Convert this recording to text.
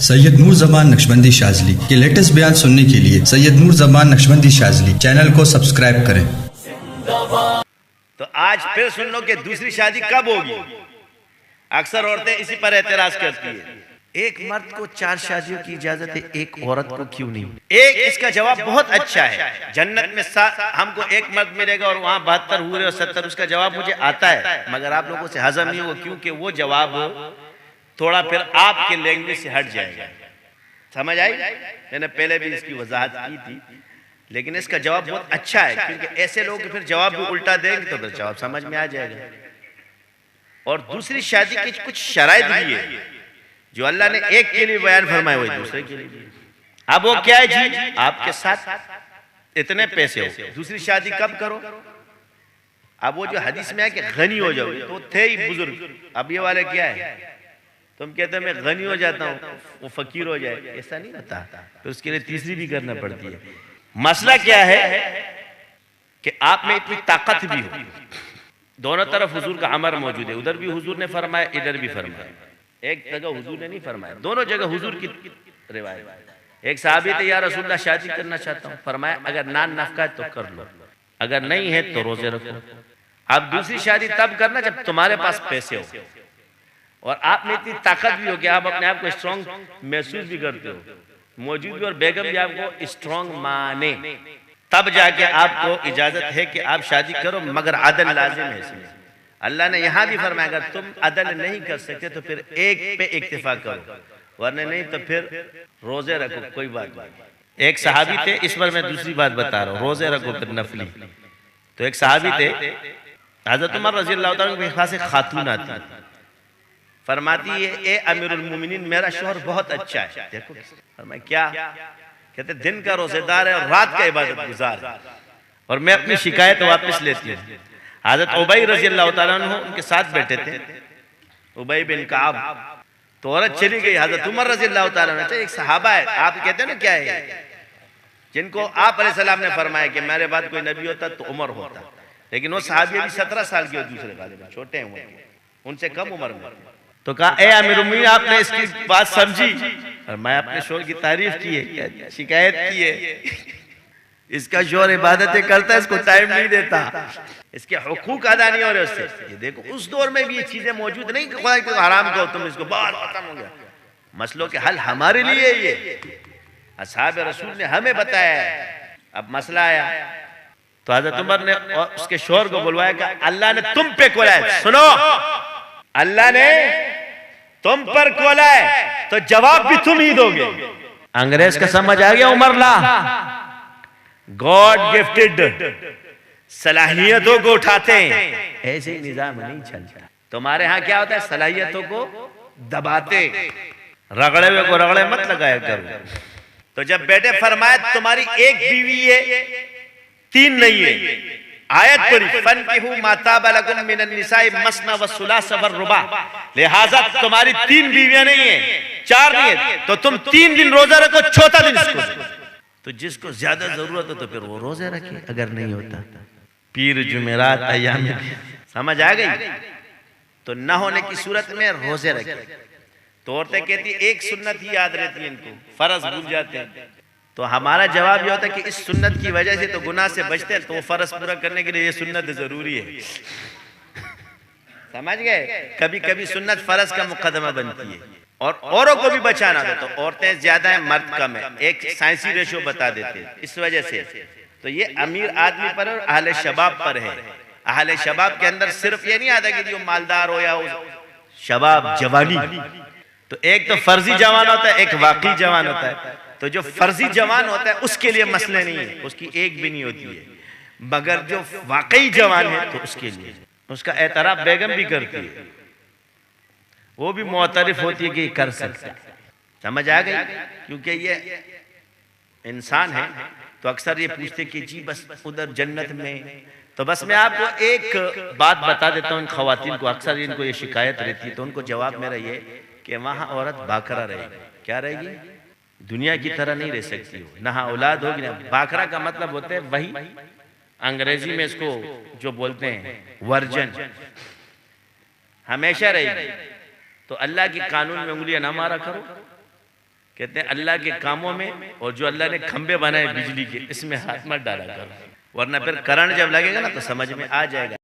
सैयद नूर जमान नक्शबंदी शाजली के लेटेस्ट बयान सुनने के लिए सैयद नूर जमान नक्शबंदी शाजली चैनल को सब्सक्राइब करें। तो आज फिर सुन लो कि दूसरी शादी कब होगी। अक्सर औरतें इसी पर एतराज करती है, एक मर्द को 4 शादियों की इजाजत है, एक औरत को क्यों नहीं। एक इसका जवाब बहुत अच्छा है, जन्नत में हमको एक मर्द मिलेगा और वहां 72 हुए और 70। उसका जवाब मुझे आता है मगर आप लोगों से हजम नहीं होगा, क्योंकि वो जवाब थोड़ा फिर आपके लैंग्वेज से हट जाएगा। समझ आई? मैंने पहले भी इसकी वजाहत की थी, लेकिन इसका जवाब बहुत अच्छा है, क्योंकि ऐसे लोग फिर जवाब भी उल्टा देंगे तो फिर जवाब समझ में आ जाएगा। और दूसरी शादी की कुछ शराइत भी है जो अल्लाह ने एक के लिए बयान फरमाए हुए दूसरे के लिए। अब वो क्या है जी, आपके साथ इतने पैसे हो, दूसरी शादी कब करो। अब वो जो हदीस में है कि गनी हो जाओ, तो थे ही बुजुर्ग, अब ये वाले क्या है, तुम कहते हैं मैं गनी हो जाता हूँ वो फकीर हो जाए, ऐसा नहीं होता। तो उसके लिए तीसरी भी करना पड़ती है। मसला क्या है कि आप में इतनी ताकत भी हो, दोनों तरफ हुजूर का अमर मौजूद है, उधर भी हुजूर ने फरमाया, इधर भी फरमाया। एक जगह हुजूर ने नहीं फरमाया, दोनों जगह हुजूर की रिवायत। एक सहाबी थे, या रसूलल्लाह शादी करना चाहता हूँ, फरमाया अगर नान नफका तो कर लो, अगर नहीं है तो रोजे रखो। अब दूसरी शादी तब करना जब तुम्हारे पास पैसे हो और आप में इतनी ताकत भी हो कि आप अपने आप को स्ट्रांग महसूस भी करते हो, मौजूद भी और बेगम भी आपको स्ट्रांग माने, तब जाके आपको इजाजत है कि आप शादी करो, मगर अदल लाजिम है इसमें। अल्लाह ने यहां भी फरमाया अगर तुम अदल नहीं कर सकते तो फिर एक पे इक्तिफा करो, वरना नहीं तो फिर रोजे रखो, कोई बात नहीं। एक सहाबी थे, इस पर मैं दूसरी बात बता रहा हूँ, रोजे रखो फिर नफली। तो एक सहाबी थे, हजरत उमर रज़ी अल्लाह तआला के पास एक खातून आती, फरमाती है ए अमीरुल मोमिनीन मेरा शौहर बहुत अच्छा है। देखो फरमाया क्या, कहते दिन का रोजेदार है और रात का इबादत गुजार है, और मैं अपनी शिकायत वापस लेती हूँ। हज़रत उबई रज़ी अल्लाह तआला अन्हु उनके साथ बैठे थे, उबई बिन काब। तो औरत चली गई, हज़रत उमर रज़ी अल्लाह तआला अन्हु, एक सहाबा है, आप कहते हैं ना क्या है, जिनको आप अलैहिस्सलाम ने फरमाया कि मेरे बाद कोई नबी होता तो उमर होता, लेकिन वो सहाबी अभी 17 साल के, दूसरे गालिब छोटे हैं, उनसे कम उम्र में। तो कहा ए अमीरुल मोमिनीन आपने इसकी बात समझी, और मैं अपने शोहर की तारीफ की है, शिकायत की है, इसका शोहर इबादतें करता है, इसको टाइम नहीं देता, इसके हुकूक अदा नहीं हो रहे उससे। ये देखो उस दौर में भी ये चीजें मौजूद नहीं कि खुदा को हराम कहो तुम इसको, बात खत्म हो गया। मसलों के हल हमारे लिए ये असहाब रसूल ने हमें बताया है। अब मसला आया तो हज़रत उमर ने उसके शोहर को बुलवाया कि अल्लाह ने तुम पे कोला है, सुनो अल्लाह ने तुम पर कोला है तो जवाब भी तुम ही दोगे। अंग्रेज का समझ आ गया उमर ला, गॉड गिफ्टेड सलाहियतों को उठाते हैं, ऐसे ही निजाम नहीं चलता। तुम्हारे यहाँ क्या होता है, सलाहियतों को दबाते, रगड़े हुए को रगड़े मत लगाया करो। तो जब बेटे फरमाया तुम्हारी एक बीवी है, 3 नहीं है, आयत पढ़ी फनकिहू मा ताबा लकुम मिनन निसाई मसना व सुलास व रुबा, लिहाजा तुम्हारी 3 बीवियां नहीं है, 4 नहीं है, तो तुम 3 दिन रोजा रखो, चौथा दिन इसको। तो जिसको ज्यादा जरूरत हो तो फिर वो रोजे रखे, अगर नहीं होता पीर जुमेरात अय्याम, समझ आ गई। तो न होने की सूरत में रोजे रखे। तो औरतें कहती एक सुन्नत ही याद रहती है इनको, फर्ज भूल जाते हैं। तो हमारा जवाब ये होता है कि इस सुन्नत की वजह से तो गुनाह से बचते हैं, तो वो फर्ज पूरा करने के लिए ये सुन्नत जरूरी है। समझ गए? कभी कभी सुन्नत फर्ज का मुकदमा बनती है और औरों को भी बचाना था। तो औरतें ज्यादा है, मर्द कम है, एक साइंसी रेशो बता देते हैं। इस वजह से तो ये अमीर आदमी पर और अहले शबाब पर है। अहले शबाब के अंदर सिर्फ ये नहीं आता कि जो मालदार हो या शबाब जवानी, तो एक तो फर्जी जवान होता है, एक वाकई जवान होता है। तो जो फर्जी जवान होता है उसके लिए मसले नहीं है, उसकी एक भी नहीं होती है, मगर जो वाकई जवान है तो उसके लिए उसका एतराफ बेगम भी करती है, वो भी मुअतरिफ होती है कि कर सकता है। समझ आ गई? क्योंकि ये इंसान है तो अक्सर ये पूछते कि जी बस उधर जन्नत में। तो बस मैं आपको एक बात बता देता हूँ, इन खवातीन को अक्सर इनको ये शिकायत रहती है, तो उनको जवाब मेरा ये कि वहाँ औरत बाकरा रहेगी। क्या रहेगी? दुनिया की तरह नहीं रह सकती हो, ना औलाद होगी ना। बाकरा का मतलब होता है वही, अंग्रेजी में इसको जो बोलते हैं वर्जन, हमेशा रहेगी। तो अल्लाह के कानून में उंगलियां ना मारा करो। कहते हैं अल्लाह के कामों में और जो अल्लाह ने खंबे बनाए बिजली के, इसमें हाथ मत डाला करो, वरना फिर करंट जब लगेगा ना तो समझ में आ जाएगा।